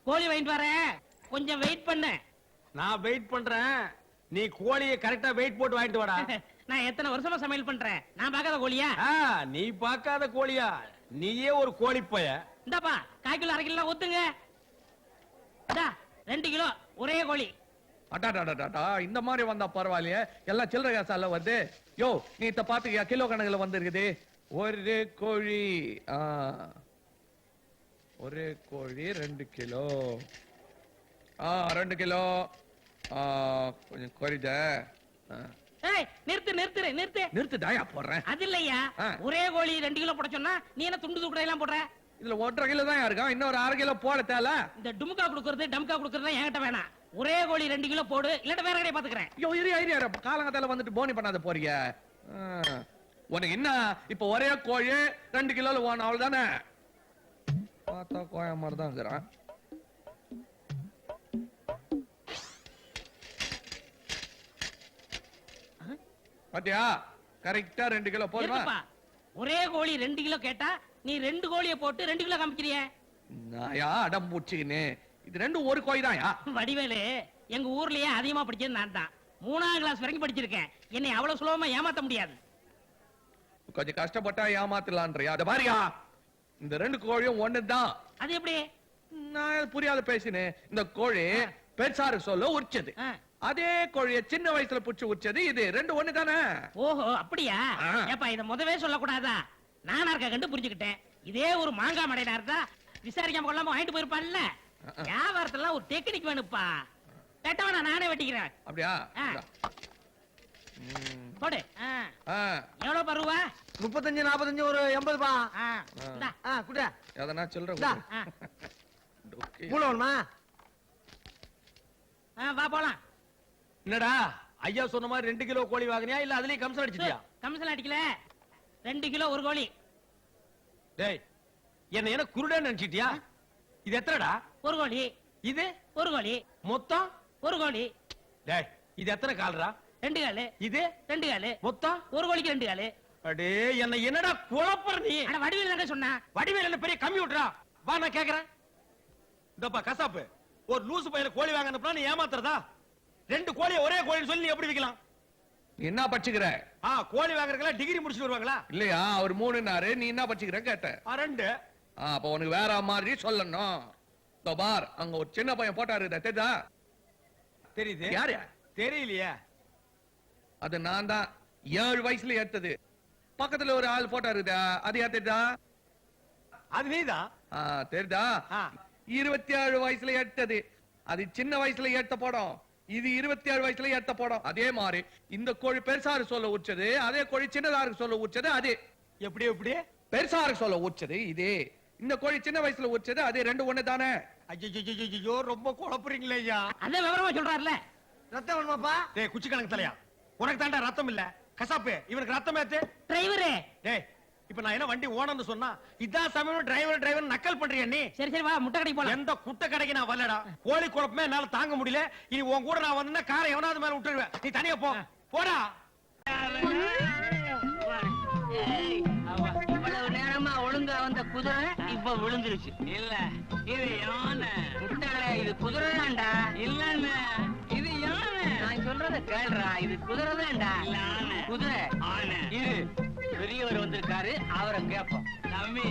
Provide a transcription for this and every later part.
கோழி வாங்கிட்டு வரேன், கொஞ்சம் வெயிட் பண்ணு. நான் வெயிட் பண்றேன், நீ கோழியை கரெக்டா வெயிட் போட்டு வாங்கிட்டு வாடா. நான் எத்தனை வருஷமா சமையல் பண்றேன், நான் பார்க்காத கோழியா? நீ பார்க்காத கோழியா? நீயே ஒரு கோழி போய. இந்தாப்பா, 1/4 கிலோ 1/2 கிலோ ஒத்துங்க. 2 கிலோ ஒரே கோழி. அடாடாடாடா, இந்த மாதிரி வந்தா பரவாயில்லையே, எல்லாம் சில்லறை காசால வருது. யோ, நீ இத பாத்துக்கியா? கிலோ கணக்குல வந்திருக்குது. ஒரு கோழி, ஒரு கோழி 2 கிலோ. 2 கிலோ. கொஞ்சம் குறைஞ்ச. நிறுத்து நிறுத்து நிறுத்து நிறுத்துதாயா போடுறேன். அது இல்லையா, ஒரே கோழி 2 கிலோ போட சொன்னா நீ என்ன துண்டு துக்குடை எல்லாம் போடுற? இதுல 1.5 கிலோ தான் இருக்கா, இன்னொரு 1/2 கிலோ போட தேல. இந்த டுமுக்கா குடுக்கறது டம்கா குடுக்கறது என்கிட்ட வேணாம். ஒரே கோழி 2 கிலோ போடு, இல்ல வேற கடையை பாத்துக்கிறேன். ஐயோ இரு காலங்கத்தால வந்துட்டு போனி பண்ணாத போறீங்க. உனக்கு என்ன இப்ப ஒரே கோழி 2 கிலோல ஓன அவ்வளவுதானே? பார்த்தா கோயா மாதிரி தான் இருக்கிறான். பாத்தியா, கரெக்டா 2 கிலோ போதுமா? ஒரே கோழி 2 கிலோ கேட்டா நீ 2 கோழியை போட்டு 2 கிலோ காமிக்கிறிய. நாயா அடம் பூச்சிக்கின்னு, இது ரெண்டும் ஒரு கோழி தான்யா. வடிவேலு, எங்க ஊர்லயே அதிகமா படிச்சது நான் தான். 3ஆம் கிளாஸ் வரைக்கும் படிச்சிருக்கேன். என்னை அவ்வளவு சுலபமா ஏமாத்த முடியாது. கொஞ்சம் கஷ்டப்பட்டா ஏமாத்தலான்றியா? அத பாரியா, இந்த 2 கோழியும் ஒண்ணுதான். அது எப்படி? நான் புரியாத பேசினேன். இந்த கோழி பெருசாரு சொல்ல உரிச்சது, அதே கோழிய சின்ன வயசுல புடிச்சு உரிச்சது இது. 2 ஒண்ணு தானே? ஓஹோ அப்படியா? ஏப்பா இத முதவே சொல்லக்கூடாதா? நானா இருக்க கண்டு புரிஞ்சுக்கிட்டேன். இதே ஒரு மாங்காய் மடையா இருந்தா விசாரிக்காம கொள்ளாம வாங்கிட்டு போயிருப்பான்ல. வியாபாரத்துல ஒரு டெக்னிக் வேணுப்பா. வெட்டவனா நானே வெட்டிக்கிறேன். அப்படியா? போடு. எவ்வளவு பருவா? 35 45 ஒரு 80 பா. குடா எதனா சொல்ற மூலமா. வா போலாம். என்னடா ஐயா சொன்ன மாதிரி 2 கிலோ கோழி வாங்குனியா இல்ல அதுலயே கமிஷன் அடிச்சிட்டியா? கமிஷன் அடிக்கல, 2 கிலோ ஒரு கோழி. டேய், என்ன குருடன்னு நினைச்சிட்டியா? இது எத்தனைடா? ஒரு கோழி. இது ஒரு கோழி. மொத்தம் ஒரு கோழி. டேய், இது எத்தனை கால்ரா? 2 காலு. இது 2 காலு. மொத்தம் ஒரு கோழிக்கு 2 காலு. அடே, என்னடா குழப்பற நீ? அட வடிவேல் தானே சொன்னா. வடிவேல் என்ன பெரிய கம்ப்யூட்டரா? வா நான் கேக்குறேன். இதப்பா கசாப்பு, ஒரு லூசு பையல கோழி வாங்கனப்ப நீ ஏமாத்துறதா? 2 கோழியை ஒரே கோழின்னு சொல்லி நீ எப்படி விக்கலாம்? என்ன படிச்சுக்கிற? கோழி வாங்குறதுல டிகிரி முடிச்சுட்டு வருவாங்களா? இல்லையா, அவர் 3னாரு, நீ என்ன படிச்சுக்கிற கேட்ட? 2. அப்ப உனக்கு வேற மாதிரி சொல்லணும். பார், அங்க ஒரு சின்ன பையன் போட்டாரு, தெரியுதா? தெரியுது. யாரு? தெரியலையே. அது நான் தான். 7 வயசுல ஏத்தது. பக்கத்துல ஒரு ஆள் போட்டோ இருக்குதா, அது ஏத்ததா? அது நீதான். தெரியுதா? 27 வயசுல ஏத்தது. அது சின்ன வயசுல ஏத்த படம், இது 27 வயசுல ஏத்த படம். அதே மாதிரி இந்த கோழி பெருசாரு சொல்ல உச்சது, அதே கோழி சின்னதாருக்கு சொல்ல உச்சது. அது எப்படி எப்படி? பெருசாருக்கு சொல்ல உச்சது இதே, இந்த கோழி சின்ன வயசுல உச்சது அதே. 2 ஒண்ணு தானே? ஐயோ, ரொம்ப குழப்பறீங்களே ஐயா. அத விவரமா சொல்றாருல. ரத்தம் வேணுமாப்பா? டேய், குச்சி கணக்கு தலையா, உனக்கு தாண்டா ரத்தம் இல்ல. கசாப்பு, இவனுக்கு ரத்தம் ஏத்து. டிரைவரே, டேய், இப்ப நான் என்ன வண்டி ஓனர்னு சொன்னா இதான் சமயம் டிரைவர் நக்கல் பண்றியா நீ? சரி சரி வா, முட்டை கடைக்கு போலாம். எந்த குட்டை கடைக்கு நான் வரலடா. கோழி குழப்பமே என்னால தாங்க முடியல. இனி உன் கூட நான் வந்தா காரை எவனாவது மேல விட்டுருவேன். நீ தனியா போ. போடா. இவ்வளவு நேரமா ஒழுங்கா வந்த குதிரை இப்ப விழுந்துருச்சு. இல்ல, இது யானை. முட்டாளே, இது குதிரை தான்டா. இல்லன்னு, இது யானை. நான் சொல்றத கேள்றா, இது குதிரை தான்டா. குதிரை ஆனை. இது பெரியவர் வந்திருக்காரு, அவரை கேட்போம். தம்பி,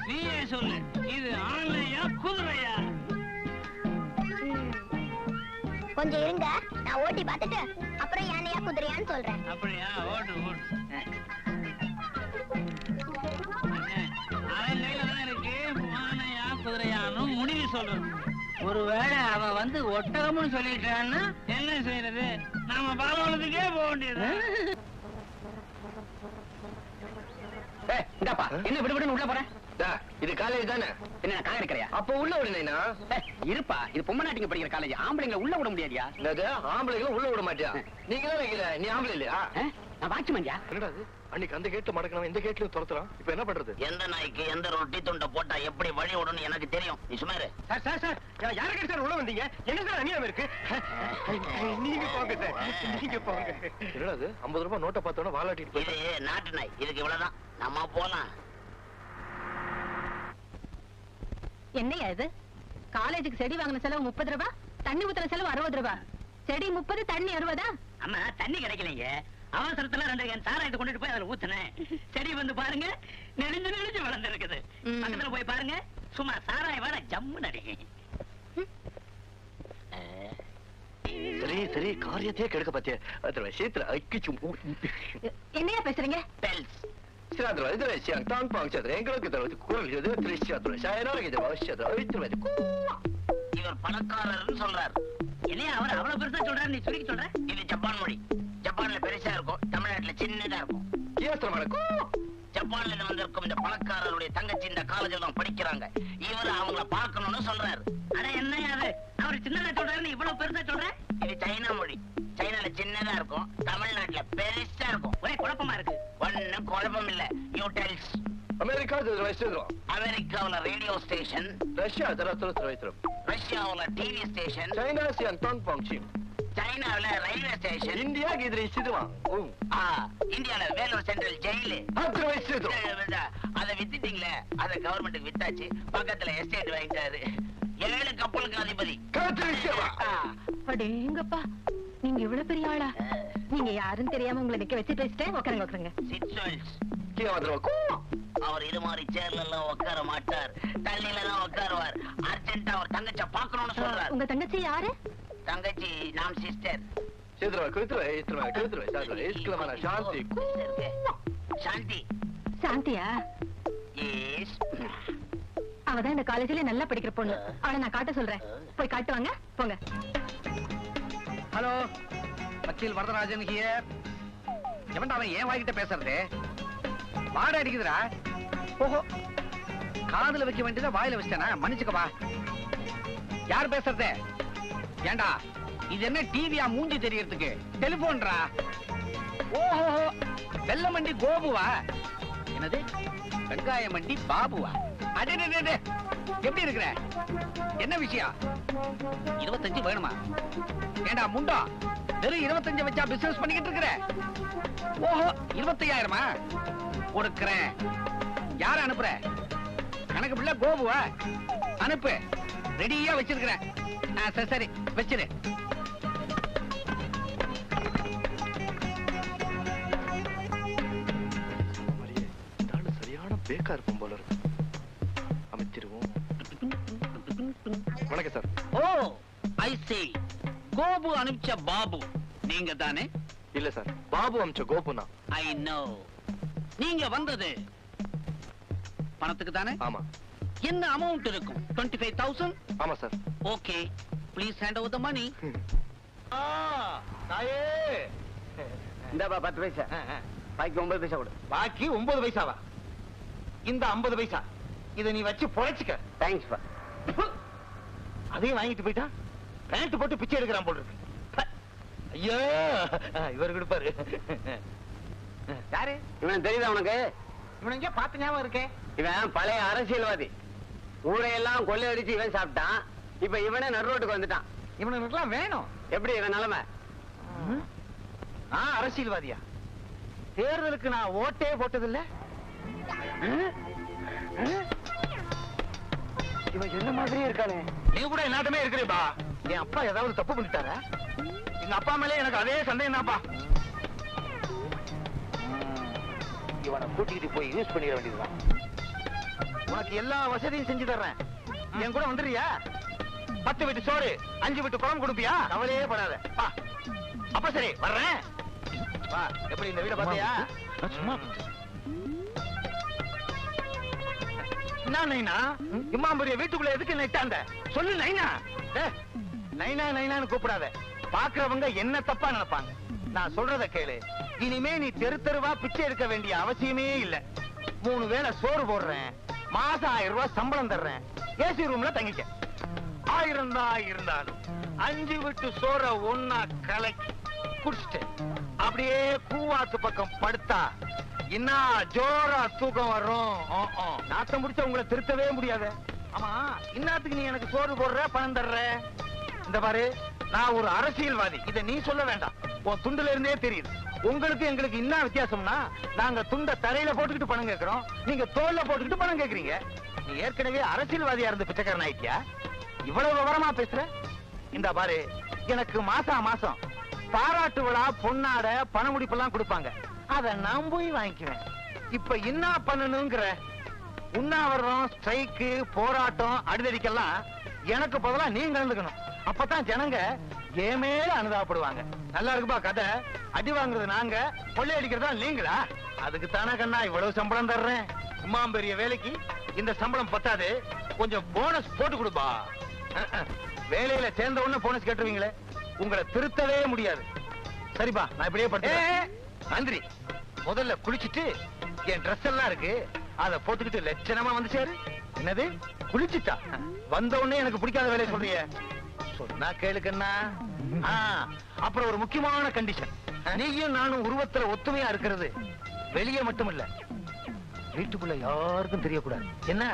நீயே சொல்லு, இது ஆனையா குதிரையா? கொஞ்சம் இருங்க, நான் ஓட்டி பார்த்துட்டு அப்புறம் யானையா குதிரையான்னு சொல்றேன். அப்படியா? ஓட்டு ஓட்டு. குதிரையானும் முடிவு சொல்லணும். ஒருவேளை அவன் வந்து ஒட்டகம்னு சொல்லிட்டான்னா என்ன செய்யறது? நாம பாலவனத்துக்கே போக வேண்டியது. என்ன விடுவிடுன்னு உள்ள போறேன்? இது காலேஜ் தானே? என்ன காய இருக்கிறியா? அப்ப உள்ள விடுனா இருப்பா, இது பொம்மை நாட்டிங்க படிக்கிற காலேஜ். ஆம்பளைங்களை உள்ள விட முடியாதியா? ஆம்பளைங்களும் உள்ள விட மாட்டியா? நீங்க தான் வைக்கல, நீ ஆம்பளை இல்லையா? நான் வாட்ச்மேன்யா. என்னடா அன்னைக்கு அந்த கேட்ல மடக்கணும், இந்த கேட்லயும் துரத்துறான். இப்ப என்ன பண்றது? எந்த நாய்க்கு எந்த ரொட்டி துண்டை போட்டா எப்படி வழி விடும்னு எனக்கு தெரியும். நீ சும்மா இரு. சார் யாருக்கு சார் உள்ள வந்தீங்க? என்ன சார் அநியாயம் இருக்கு? நீங்க போங்க சார், நீங்க போங்க. என்னடா அது 50 ரூபாய் நோட்டை பார்த்தோன்னா வாலாட்டிட்டு இது நாட்டு நாய், இதுக்கு இவ்வளவுதான். நம்ம போலாம். என்னையா இது? காலேஜுக்கு செடி வாங்கின செலவு 30 ரூபாய், தண்ணி ஊத்துற செலவு 60 ரூபாய். செடி 30, தண்ணி 60. அம்மா தண்ணி கிடைக்கலைங்க. அவசரத்துல 2 கேன் சாராயத்தை கொண்டுட்டு போய் அதுல ஊத்துனேன். செடி வந்து பாருங்க நெளிஞ்சு நெளிஞ்சு வளர்ந்துருக்குது. பக்கத்துல போய் பாருங்க சும்மா சாராய வர ஜம்மு நடிகை. சரி சரி காரியத்தையே கெடுக்க பாத்தியா அதுல விஷயத்துல ஐக்கிச்சு என்னையா பேசுறீங்க? பெல்ஸ் சிராதுல இதுல விஷயம் தான் பாங்கிறது எங்களுக்கு தரது குரல் இது திருஷ்யத்துல சாயனால இது அவசியம் ஐத்துவது இவர் பணக்காரர்னு சொல்றாரு. இல்லையா அவர் அவ்வளவு பெருசா சொல்றாரு, நீ சுருக்கி சொல்ற. இது ஜப்பான் மொழி. ஜப்பான்ல பெருசா இருக்கும், தமிழ்நாட்டுல சின்னதா இருக்கும். ஏத்திரமான ஜப்பான்ல இருந்து வந்திருக்கும் இந்த பணக்காரருடைய தங்கச்சி இந்த காலேஜில் தான் படிக்கிறாங்க. இவர் அவங்கள பார்க்கணும்னு சொல்றாரு. அட என்ன அது அவர் சின்னதா சொல்றாரு, இவ்வளவு பெருசா சொல்ற. இது சைனா மொழி. சைனால சின்னதா இருக்கும், தமிழ்நாட்டுல பெருசா இருக்கும். ஒரே குழப்பமா இருக்கு. ஒண்ணும் குழப்பம் இல்ல. யூடெல்ஸ் அமெரிக்கா வச்சிருக்கோம், அமெரிக்காவுல ரேடியோ ஸ்டேஷன், ரஷ்யா தரத்துல வைத்திரும், ரஷ்யாவுல டிவி ஸ்டேஷன், சைனா சியான் தான் பாங்சி, சைனாவுல ரயில்வே ஸ்டேஷன், இந்தியா இது சிதுவான் இந்தியால வேலூர் சென்ட்ரல் ஜெயிலு. அത്ര வச்சிருக்கோம். அதை வித்துட்டீங்களே, அதை கவர்மெண்ட்டுக்கு வித்தாச்சு. பக்கத்துல எஸ்டேட் வாங்கிட்டாரு. 7 கப்பலுக்கு அதிபதி. அடேங்கப்பா, நீங்க இவ்வளவு பெரிய ஆளா? நீங்க யாருன்னு தெரியாம உங்களை நிக்க வச்சு பேசிட்டேன். உட்காருங்க. சிட்ஸ்வெல்ஸ். அவர் இது மாதிரி சேர்ல எல்லாம் உட்கார மாட்டார், தள்ளில எல்லாம் உட்காருவார். அர்ஜென்ட்டா அவர் தங்கச்ச பாக்கணும்னு சொல்றாரு. உங்க தங்கச்சி யாரு? தங்கச்சி நாம் சிஸ்டர். சாந்தி. சாந்தி. சாந்தியா? எஸ். அவதான் இந்த காலேஜ்ல நல்லா படிக்கிற பொண்ணு. அவளை நான் காட்ட சொல்றேன். போய் காட்டுவாங்க, போங்க. ஹலோ, வக்கீல் வரதராஜன் ஹியர். எவன்டா அவன் ஏன் வாய்கிட்ட பேசுறது? வாட அடிக்குதுடா. ஓஹோ, காதுல வைக்க வேண்டியதை வாயில வச்சிட்டேனா? மன்னிச்சுக்கவா. யார் பேசுறது? ஏண்டா இது என்ன டிவியா மூஞ்சி தெரியறதுக்கு? டெலிபோன்ரா. ஓஹோ, வெள்ள மண்டி கோபுவா? என்னது வெங்காய மண்டி பாபுவா? அடே எப்படி இருக்கிற? என்ன விஷயம்? 25 வேணுமா? ஏண்டா முண்டா, வெறும் 25 வச்சா பிசினஸ் பண்ணிக்கிட்டு இருக்கிற? ஓஹோ, 25,000மா? கொடுக்கிறேன். யார அனுப்புற? கணக்கு பிள்ளை கோபுவா? அனுப்பு, ரெடியா வச்சிருக்கிறேன். சரி சரி வச்சிரு. சரியான பேக்கா இருக்கும் போல இருக்கு. அமைச்சிருவோம். வணக்கம் sir. Oh I see. Gopu அனுப்பிச்ச பாபு நீங்க தானே? இல்ல சார், பாபு அமிச்ச கோபுனா. I know. நீங்க வந்தது பணத்துக்கு தானே? ஆமா. என்ன அமௌண்ட் இருக்கும்? 25,000. ஆமா sir. Okay, please hand over the money. தாயே இந்தாப்பா 10 பைசா. பாக்கி 9 பைசா கொடு. பாக்கி 9 பைசாவா? இந்த 50 பைசா இத நீ வச்சு பொழைச்சுக்க. தேங்க்ஸ் பா. அதையும் வாங்கிட்டு போயிட்டா. பேண்ட் போட்டு பிச்சை எடுக்கிறான் போல இருக்கு. ஐயோ, இவர் கொடுப்பாரு. யாரு இவன்? தெரியுதா உனக்கு? இவன் எங்க பார்த்த ஞாபகம் இருக்கே. இவன் பழைய அரசியல்வாதி. ஊரையெல்லாம் கொள்ளையடிச்சு இவன் சாப்பிட்டான். இப்ப இவனே நடுரோட்டுக்கு வந்துட்டான். இவனுக்கெல்லாம் வேணும். எப்படி இவன் நிலைமை? நான் அரசியல்வாதியா? தேர்தலுக்கு நான் ஓட்டே போட்டதில்ல. இவன் என்ன மாதிரியே இருக்கானே. நீ கூட எல்லாத்துமே இருக்கிறேப்பா. என் அப்பா ஏதாவது தப்பு பண்ணிட்டாரா? எங்க அப்பா மேலே எனக்கு அதே சந்தேகம் தான்ப்பா. இவனை கூட்டிக்கிட்டு போய் யூஸ் பண்ணிட வேண்டியதுதான். உனக்கு எல்லா வசதியும் செஞ்சு தர்றேன். என் கூட வந்துடுறியா? 10 வீட்டு சோறு 5 வீட்டு குழம்பு கொடுப்பியா? கவலையே படாத. அப்ப சரி வர்றேன். வா. எப்படி இந்த வீட பாத்தியா? என்ன நைனா, இம்மா பெரிய வீட்டுக்குள்ள எதுக்கு நைட்டாண்ட? சொல்லு நைனா. நைனா நைனான்னு கூப்பிடாத. பாக்குறவங்க என்ன தப்பா நினைப்பாங்க. நான் சொல்றத கேளு. இனிமே நீ தெரு தெருவா பிச்சை எடுக்க வேண்டிய அவசியமே இல்ல. 3 வேளை சோறு போடுறேன். மாசம் 1000 ரூபாய் சம்பளம் தர்றேன். ஏசி ரூம்ல தங்கிக்க. 1000 தான் இருந்தாலும் 5 வீட்டு சோற ஒன்னா கலக்கி குடிச்சிட்டு அப்படியே கூவாத்து பக்கம் படுத்தா என்ன ஜோரா தூக்கம் வரும். நாட்டம் முடிச்ச உங்களை திருத்தவே முடியாது. ஆமா, இன்னத்துக்கு நீ எனக்கு சோறு போடுற, பணம் தர்ற? இந்த பாரு, நான் ஒரு அரசியல்வாதி. இத நீ சொல்ல வேண்டாம். உன் துண்டுல இருந்தே தெரியுது. உங்களுக்கு எங்களுக்கு என்ன வித்தியாசம்னா, நாங்க துண்ட தரையில போட்டுக்கிட்டு பணம் கேட்கிறோம், நீங்க தோல்ல போட்டுக்கிட்டு பணம் கேக்குறீங்க. நீ ஏற்கனவே அரசியல்வாதியா இருந்த பிச்சைக்காரன் ஆயிட்டியா? இவ்வளவு விவரமா பேசுற? இந்த பாரு, எனக்கு மாசம் பாராட்டு விழா, பொன்னாட, பணமுடிப்பெல்லாம் கொடுப்பாங்க. அத நான் போய் வாங்கிக்குவேன். இப்ப என்ன பண்ணணுங்கிற? உண்ணாவிரதம், ஸ்ட்ரைக்கு, போராட்டம், அடிதடிக்கெல்லாம் எனக்கு பதிலா நீங்க கலந்துக்கணும். அப்பதான் ஜனங்க என் மேல அனுதாபப்படுவாங்க. நல்லா இருக்குப்பா கதை. அடி வாங்குறது நாங்க, கொள்ளையடிக்கிறதா நீங்களா? அதுக்கு தானே கண்ணா இவ்வளவு சம்பளம் தர்றேன். சும்மா பெரிய வேலைக்கு இந்த சம்பளம் பத்தாது, கொஞ்சம் போனஸ் போட்டு கொடுப்பா. வேலையில சேர்ந்த உடனே போனஸ் கேட்டுருவீங்களே, உங்களை திருத்தவே முடியாது. சரிப்பா, நான் இப்படியே பட்டேன். நன்றி. முதல்ல குளிச்சுட்டு என் ட்ரெஸ் எல்லாம் இருக்கு, அத போட்டுக்கிட்டு லட்சணமா வந்து சேரு. என்னது குளிச்சுட்டா? வந்த உடனே எனக்கு பிடிக்காத வேலையை சொல்றிய? சொன்னா கேளுக்கண்ணா. அப்புறம் ஒரு முக்கியமான கண்டிஷன். நீயும் நானும் உருவத்துல ஒத்துமையா இருக்கிறது வெளியே மட்டும் இல்ல, வீட்டுக்குள்ள யாருக்கும் தெரியக்கூடாது. என்ன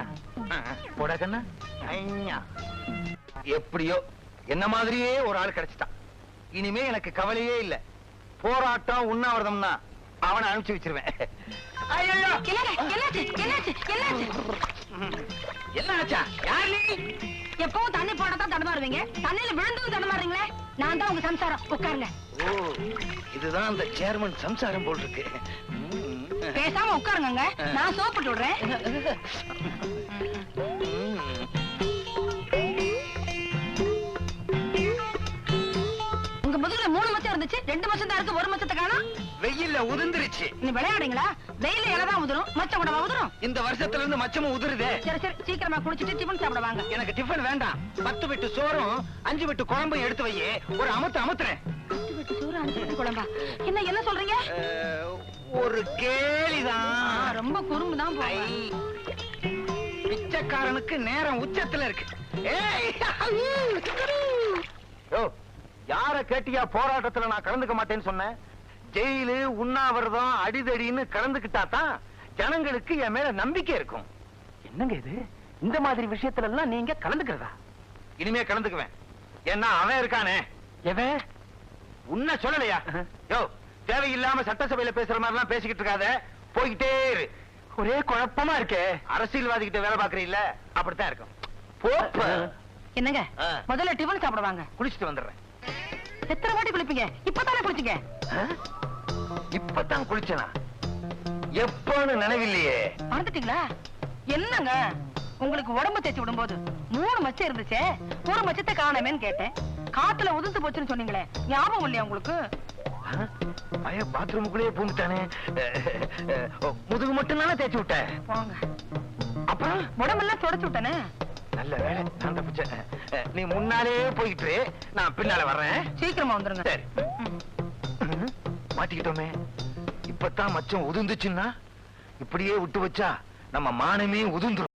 போடா கண்ணா? ஐயா, எப்படியோ என்ன மாதிரியே ஒரு ஆள் கிடைச்சிட்டான். இனிமே எனக்கு கவலையே இல்ல. போராட்டம், உண்ணாவிரதம்னா அவனை அனுப்பிச்சு வச்சிருவேன். என்ன ஆச்சா? யார் நீ? எப்பவும் தண்ணி போடத்தான் தடுமாறுவீங்க, தண்ணியில விழுந்ததும் தடுமாறுறீங்களே. நான் தான் உங்க சம்சாரம். உட்காருங்க. ஓ, இதுதான் அந்த சேர்மன் சம்சாரம் போல் இருக்கு. பேசாம உட்காருங்க, நான் சோப்பிட்டு விடுறேன். உங்க முதுகுல 3 மச்சம் இருந்துச்சு, 2 மச்சம் தான் இருக்கு, 1 மச்சத்தை காணோம். வெயில்ல உதிர்ந்துருச்சு. நீ விளையாடுங்களா? வெயில இலதான் உதிரும், மச்சம் கூடவா உதிரும்? இந்த வருஷத்துல இருந்து மச்சமும் உதிருதே. சரி சரி, சீக்கிரமா குளிச்சுட்டு டிஃபன் சாப்பிட வாங்க. எனக்கு டிஃபன் வேண்டாம். 10 விட்டு சோறும் 5 விட்டு குழம்பும் எடுத்து வையே. ஒரு அமுத்துறேன். 10 விட்டு சோறு, 5 விட்டு குழம்பா? என்ன சொல்றீங்க? ஒரு கேலிதான். ரொம்ப குறும்புதான். பிச்சைக்காரனுக்கு நேரம் உச்சத்துல இருக்கு. யார கேட்டியா போராட்டத்துல நான் கலந்துக்க மாட்டேன்னு சொன்னேன்? ஜெயிலு, உண்ணாவிரதம், அடிதடின்னு கலந்துக்கிட்டா தான் ஜனங்களுக்கு என் மேல நம்பிக்கை இருக்கும். என்னங்க இது? இந்த மாதிரி விஷயத்துல எல்லாம் நீங்க கலந்துக்கிறதா? இனிமே கலந்துக்குவேன். ஏன்னா அவன் இருக்கானே. எவன்? உன்ன சொல்லலையா? யோ, தேவையில்லாம சட்டசபையில பேசுற மாதிரி எல்லாம் பேசிக்கிட்டு இருக்காத. போய்கிட்டே இரு. ஒரே குழப்பமா இருக்கே. அரசியல்வாதி கிட்ட வேலை பாக்குறீல்ல, அப்படித்தான் இருக்கும். என்னங்க, முதல்ல டிஃபன் சாப்பிட வாங்க. குளிச்சுட்டு வந்துடுறேன். எத்தனை வாட்டி குளிப்பீங்க? இப்பதானே குளிச்சீங்க. இப்பதான் குளிச்சனா? எப்பன்னு நினைவில்லையே. மறந்துட்டீங்களா? என்னங்க, உங்களுக்கு உடம்பு தேய்ச்சி விடும்போது 3 மச்சம் இருந்துச்சே, 1 மச்சத்தை காணமேன்னு கேட்டேன். காத்துல உதிர்ந்து போச்சுன்னு சொன்னீங்களே, ஞாபகம் இல்லையா உங்களுக்கு? பாத்ரூமுக்குள்ளேயே பூந்துட்டானே. முதுகு மட்டும் தானே தேய்ச்சி விட்டேன். போங்க. அப்புறம் உடம்பெல்லாம் தொடச்சு விட்டானே. நல்ல வேலை, நான் தப்பிச்சேன். நீ முன்னாலே போயிட்டு, நான் பின்னால வர்றேன். சீக்கிரமா வந்துருங்க. சரி. மாட்டிக்கிட்டோமே. இப்பதான் மச்சம் உதிர்ந்துச்சுன்னா இப்படியே விட்டு வச்சா நம்ம மானமே உதிர்ந்துரும்.